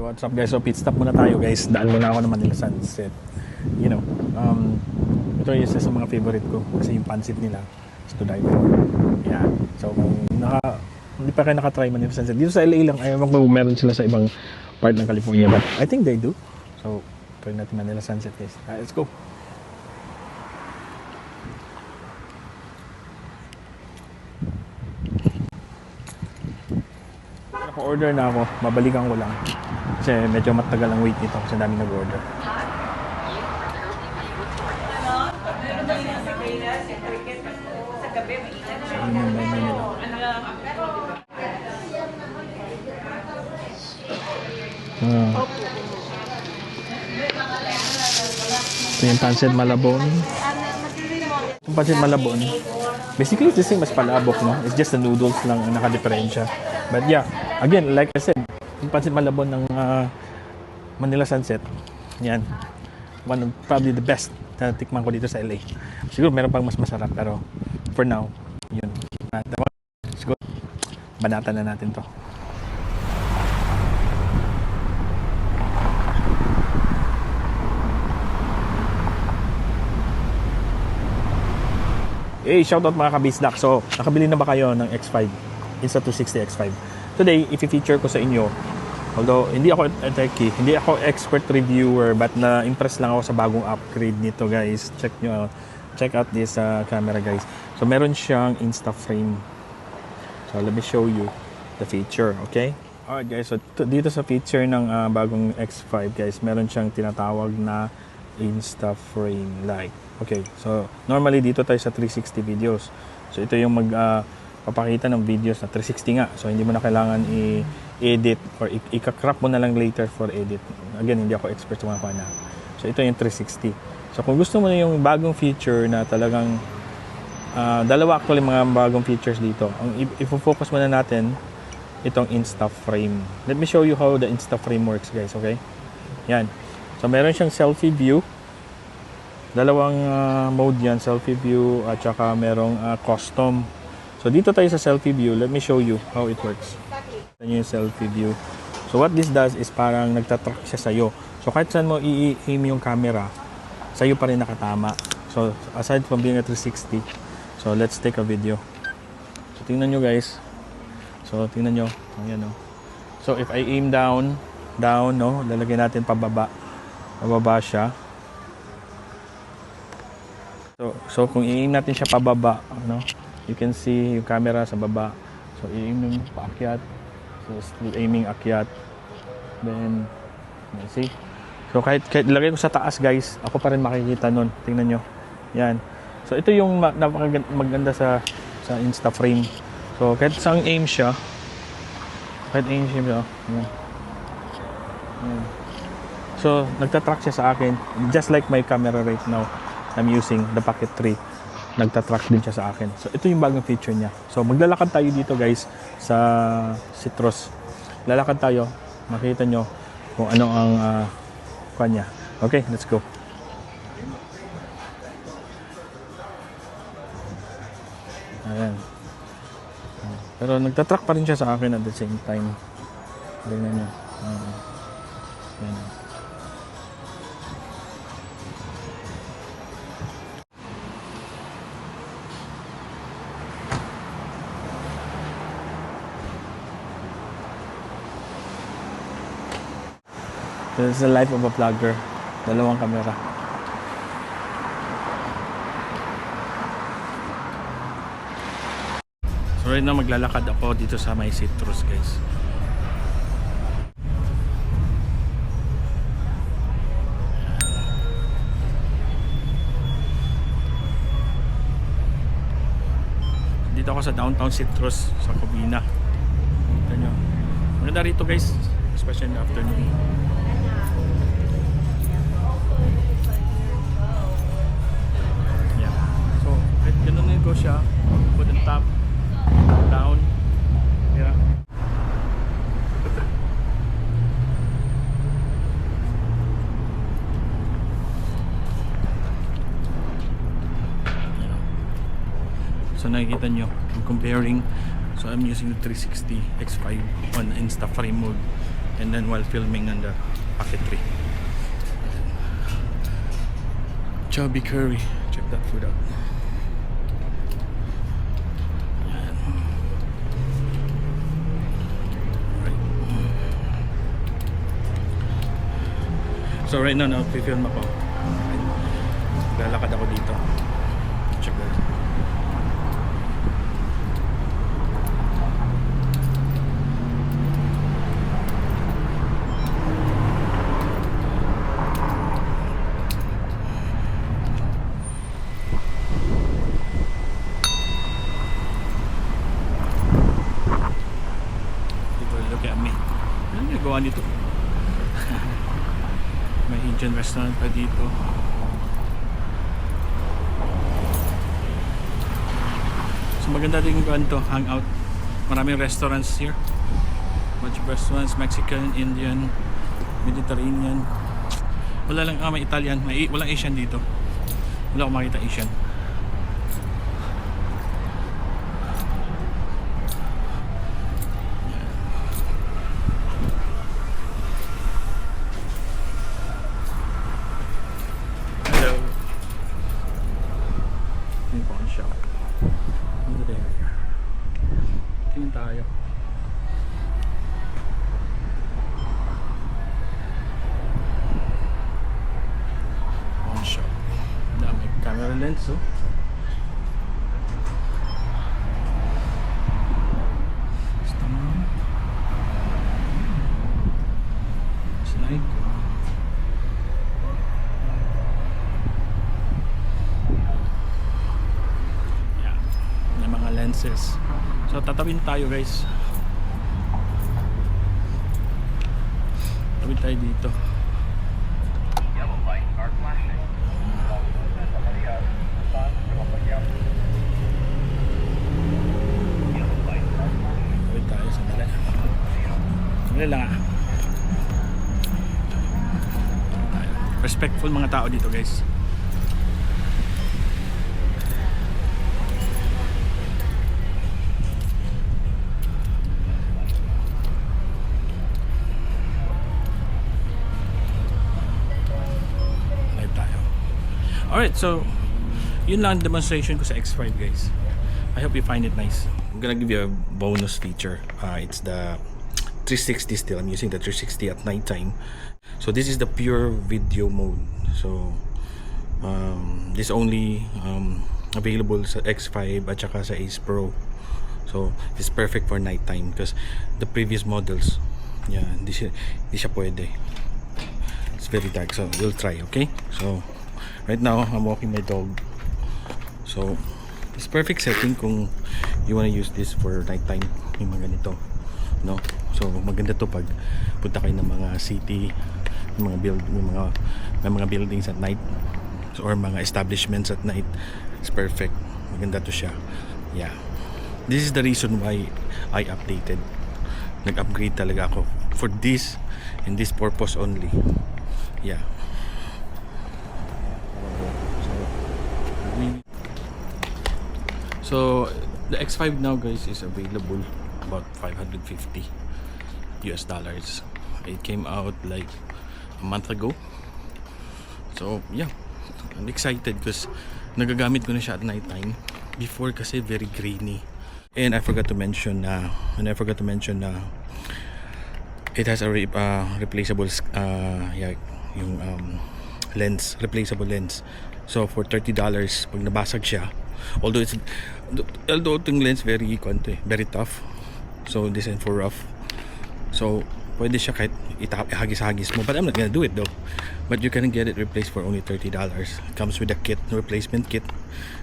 what's up guys? So pit stop muna tayo guys. Daan muna ako ng Manila Sunset. You know, ito isa sa mga favorite ko kasi yung pancit nila is to die for. Yeah. So kung hindi pa kayo nakatry Manila Sunset, dito sa LA lang, ayaw ko meron sila sa ibang part ng California, but I think they do. So try natin Manila Sunset guys. Let's go. Order na ako, babalikan ko lang kasi medyo matagal ang wait nito kasi dami nag-order. So yun yung menu nila. Ito yung pancit malabon. Yung pancit malabon, basically it's the same as palabok, no? It's just the noodles lang ang naka-diferensya. But yeah, again, like I said, yung pancit malabon ng Manila Sunset, yan, one of probably the best na tikman ko dito sa LA. Siguro meron pang mas masarap, pero for now, yun. Siguro, banatan na natin to. Hey, shoutout mga kabisdak. So, nakabili na ba kayo ng X5? Insta260 X5. Today, i-feature ko sa inyo, although hindi ako techie, hindi ako expert reviewer, but na-impress lang ako sa bagong upgrade nito guys. Check out this camera guys. So meron siyang Instaframe. So let me show you the feature, okay? Alright guys, so dito sa feature ng bagong X5 guys, meron siyang tinatawag na Instaframe light. Okay, so normally dito tayo sa 360 videos. So ito yung papakita ng videos na 360 nga. So hindi mo na kailangan i-edit or i-crop mo na lang later for edit. Again, hindi ako expert sa mga pana. So ito yung 360. So kung gusto mo na yung bagong feature na talagang dalawa actually mga bagong features dito. Ang i-focus muna natin itong Instaframe. Let me show you how the Instaframe works guys, okay? Yan. So meron siyang selfie view. Dalawang mode yan, selfie view at saka merong custom. So dito tayo sa selfie view, let me show you how it works. Ito yung selfie view. So what this does is parang nagtatrack siya sa'yo. So kahit saan mo i-aim yung camera, sa'yo pa rin nakatama. So aside from being a 360, so let's take a video. So tingnan nyo guys. So tingnan nyo, ayan o. So if I aim down, no, lalagyan natin pababa. Pababa siya. So kung i-aim natin siya pababa, no? You can see yung camera sa baba. So, i-aim mo paakyat. So, still aiming akyat. Then, you see? So, kahit ilagay ko sa taas, guys, ako pa rin makikita nun. Tingnan nyo. Yan. So, ito yung maganda sa Instaframe. So, kahit saan aim siya, yan. Yan. So, nagtatrack siya sa akin. Just like my camera right now. I'm using the Pocket 3. Nagtatrack din siya sa akin. So, ito yung bagong feature niya. So, maglalakad tayo dito guys sa Citrus. Lalakad tayo. Makita nyo kung ano ang kanya. Okay, let's go. Ayan. Pero nagtatrack pa rin siya sa akin at the same time. Tingnan nyo. Ayan. This is the life of a vlogger. Dalawang kamera. So right now maglalakad ako dito sa may Citrus guys. Dito ako sa downtown Citrus sa Covina. Kita nyo. Maganda rito guys. Especially in the afternoon. Ganun ko siya, put on top, down, yeah. So nakikita nyo, I'm comparing. So I'm using the 360 X5 on Instaframe mode. and then while filming on the packetry. Chubby curry, check that food out. Ayan. Right. So right now, film ako. Lalakad ako dito. Check that. Look at me. Ano yung gawa nito? May Indian restaurant pa dito. So maganda din yung to, hangout. Maraming restaurants here. Bunch of restaurants, Mexican, Indian, Mediterranean. Wala lang, may Italian, walang Asian dito. Wala akong makita Asian. Tayo. One shot. Dami camera lens, oh. Slide. Yeah. May mga lenses. So tatawin tayo guys. Tawin tayo dito. Tawin tayo, sandali. Sandali lang ah. Respectful mga tao dito guys. Alright, so yun lang demonstration ko sa X5 guys. I hope you find it nice. I'm gonna give you a bonus feature. It's the 360 still. I'm using the 360 at night time. So this is the pure video mode. So this only available sa X5 at saka sa Ace Pro. So it's perfect for night time because the previous models, yeah, hindi siya pwede. It's very dark, so we'll try, okay? So right now, I'm walking my dog. So, it's perfect setting kung you wanna use this for nighttime, yung mga ganito, no? So, maganda to pag punta kayo ng mga city, yung mga buildings at night, or mga establishments at night. It's perfect. Maganda to siya. Yeah. This is the reason why I updated. Nag-upgrade talaga ako for this and this purpose only. Yeah. So the X5 now guys is available about $550 US. It came out like a month ago. So yeah, I'm excited because nagagamit ko na siya at night time. Before kasi very grainy. And I forgot to mention it has a replaceable yung lens, replaceable lens. So for $30 pag nabasag siya, although itong lens very tough, so designed for rough, so pwede siya kahit ihagis-hagis mo, but I'm not gonna do it though. But you can get it replaced for only $30. It comes with a kit, replacement kit,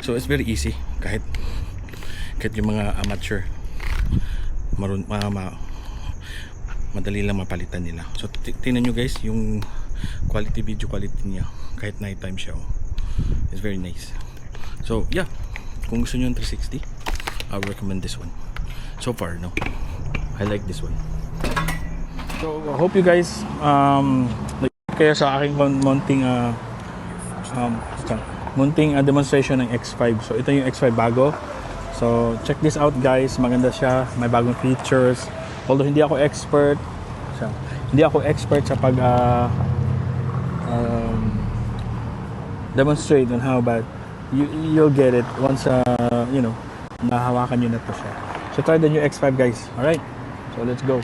so it's very easy. Kahit yung mga amateur madali lang mapalitan nila. So tingnan nyo guys yung video quality niya kahit night time siya, it's very nice. So yeah, kung gusto nyo ng 360, I would recommend this one. So far, no, I like this one. So I hope you guys kaya sa aking munting demonstration ng X5. So ito yung X5 bago. So check this out guys, maganda siya, may bagong features. Although hindi ako expert, Hindi ako expert sa pag demonstrate on how, but you'll get it once nahawakan nyo na to siya. So try the new X5 guys. Alright, so let's go.